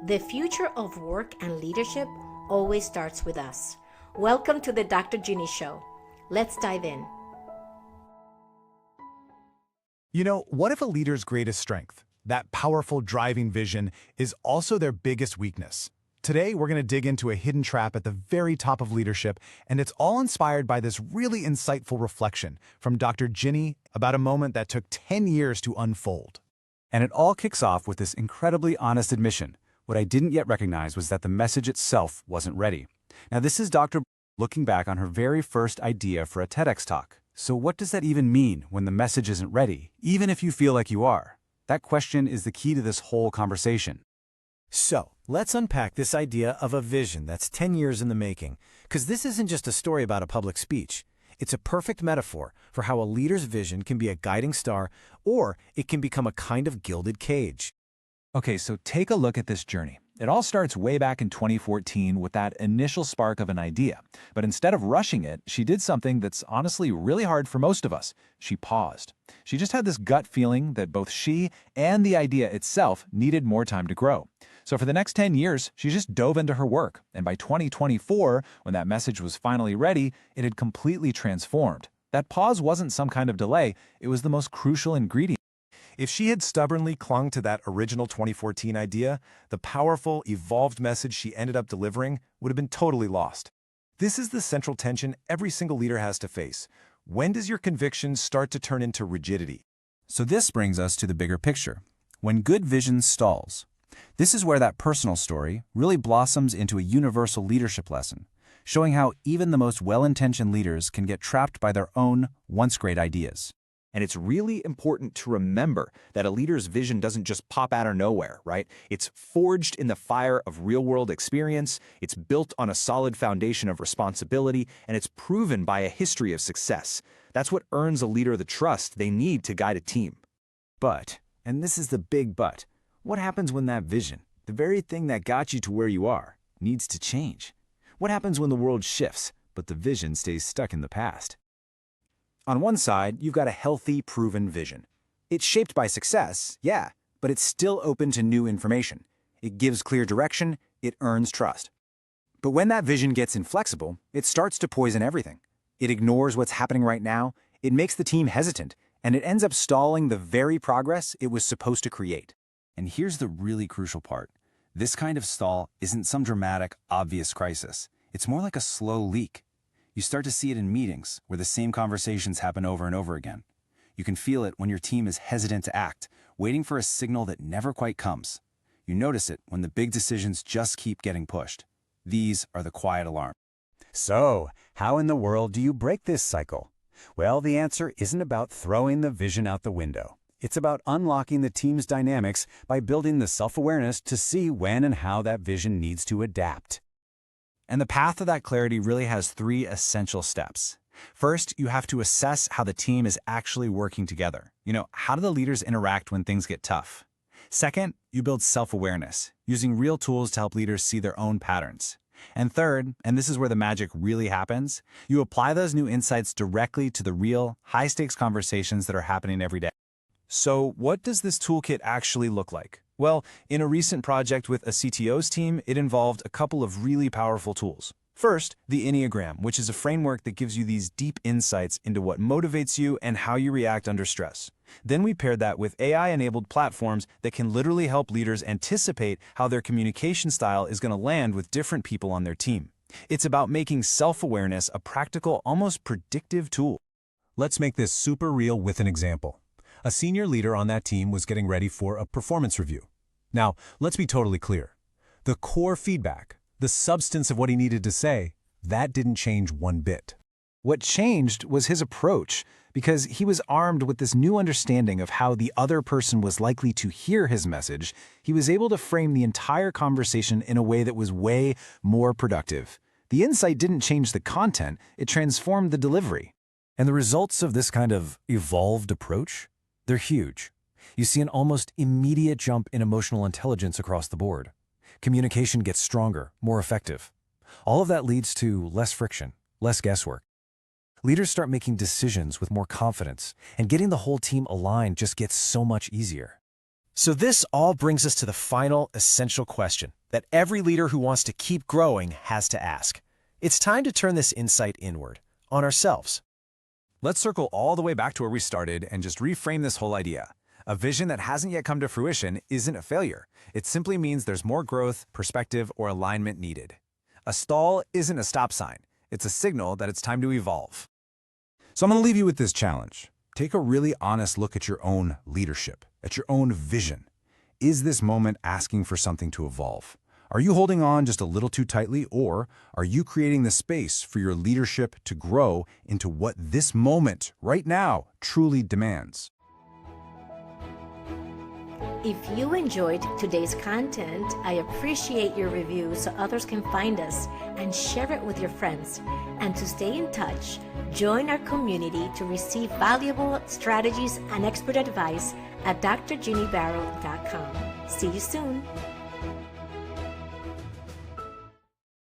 The future of work and leadership always starts with us. Welcome to the Dr. Ginny Show. Let's dive in. You know, what if a leader's greatest strength, that powerful driving vision, is also their biggest weakness? Today, we're going to dig into a hidden trap at the very top of leadership, and it's all inspired by this really insightful reflection from Dr. Ginny about a moment that took 10 years to unfold. And it all kicks off with this incredibly honest admission. What I didn't yet recognize was that the message itself wasn't ready. Now, this is Dr. looking back on her very first idea for a TEDx talk. So what does that even mean when the message isn't ready, even if you feel like you are? That question is the key to this whole conversation. So, let's unpack this idea of a vision that's 10 years in the making, because this isn't just a story about a public speech. It's a perfect metaphor for how a leader's vision can be a guiding star, or it can become a kind of gilded cage. Okay, so take a look at this journey. It all starts way back in 2014 with that initial spark of an idea. But instead of rushing it, she did something that's honestly really hard for most of us. She paused. She just had this gut feeling that both she and the idea itself needed more time to grow. So for the next 10 years, she just dove into her work. And by 2024, when that message was finally ready, it had completely transformed. That pause wasn't some kind of delay. It was the most crucial ingredient. If she had stubbornly clung to that original 2014 idea, the powerful, evolved message she ended up delivering would have been totally lost. This is the central tension every single leader has to face. When does your conviction start to turn into rigidity? So this brings us to the bigger picture. When good vision stalls. This is where that personal story really blossoms into a universal leadership lesson, showing how even the most well-intentioned leaders can get trapped by their own once great ideas. And it's really important to remember that a leader's vision doesn't just pop out of nowhere, right? It's forged in the fire of real-world experience, it's built on a solid foundation of responsibility, and it's proven by a history of success. That's what earns a leader the trust they need to guide a team. But, and this is the big but, what happens when that vision, the very thing that got you to where you are, needs to change? What happens when the world shifts, but the vision stays stuck in the past? On one side, you've got a healthy, proven vision. It's shaped by success, yeah, but it's still open to new information. It gives clear direction, it earns trust. But when that vision gets inflexible, it starts to poison everything. It ignores what's happening right now, it makes the team hesitant, and it ends up stalling the very progress it was supposed to create. And here's the really crucial part. This kind of stall isn't some dramatic, obvious crisis. It's more like a slow leak. You start to see it in meetings where the same conversations happen over and over again. You can feel it when your team is hesitant to act, waiting for a signal that never quite comes. You notice it when the big decisions just keep getting pushed. These are the quiet alarms. So, how in the world do you break this cycle? Well, the answer isn't about throwing the vision out the window. It's about unlocking the team's dynamics by building the self-awareness to see when and how that vision needs to adapt. And the path to that clarity really has 3 essential steps. First, you have to assess how the team is actually working together. How do the leaders interact when things get tough? Second, you build self-awareness, using real tools to help leaders see their own patterns. And third, and this is where the magic really happens, you apply those new insights directly to the real, high-stakes conversations that are happening every day. So what does this toolkit actually look like? Well, in a recent project with a CTO's team, it involved a couple of really powerful tools. First, the Enneagram, which is a framework that gives you these deep insights into what motivates you and how you react under stress. Then we paired that with AI-enabled platforms that can literally help leaders anticipate how their communication style is going to land with different people on their team. It's about making self-awareness a practical, almost predictive tool. Let's make this super real with an example. A senior leader on that team was getting ready for a performance review. Now, let's be totally clear. The core feedback, the substance of what he needed to say, that didn't change one bit. What changed was his approach, because he was armed with this new understanding of how the other person was likely to hear his message. He was able to frame the entire conversation in a way that was way more productive. The insight didn't change the content, it transformed the delivery. And the results of this kind of evolved approach? They're huge. You see an almost immediate jump in emotional intelligence across the board. Communication gets stronger, more effective. All of that leads to less friction, less guesswork. Leaders start making decisions with more confidence, and getting the whole team aligned just gets so much easier. So this all brings us to the final essential question that every leader who wants to keep growing has to ask. It's time to turn this insight inward, on ourselves. Let's circle all the way back to where we started and just reframe this whole idea. A vision that hasn't yet come to fruition isn't a failure. It simply means there's more growth, perspective, or alignment needed. A stall isn't a stop sign. It's a signal that it's time to evolve. So I'm going to leave you with this challenge. Take a really honest look at your own leadership, at your own vision. Is this moment asking for something to evolve? Are you holding on just a little too tightly, or are you creating the space for your leadership to grow into what this moment, right now, truly demands? If you enjoyed today's content, I appreciate your review so others can find us and share it with your friends. And to stay in touch, join our community to receive valuable strategies and expert advice at drginnybarrow.com. See you soon.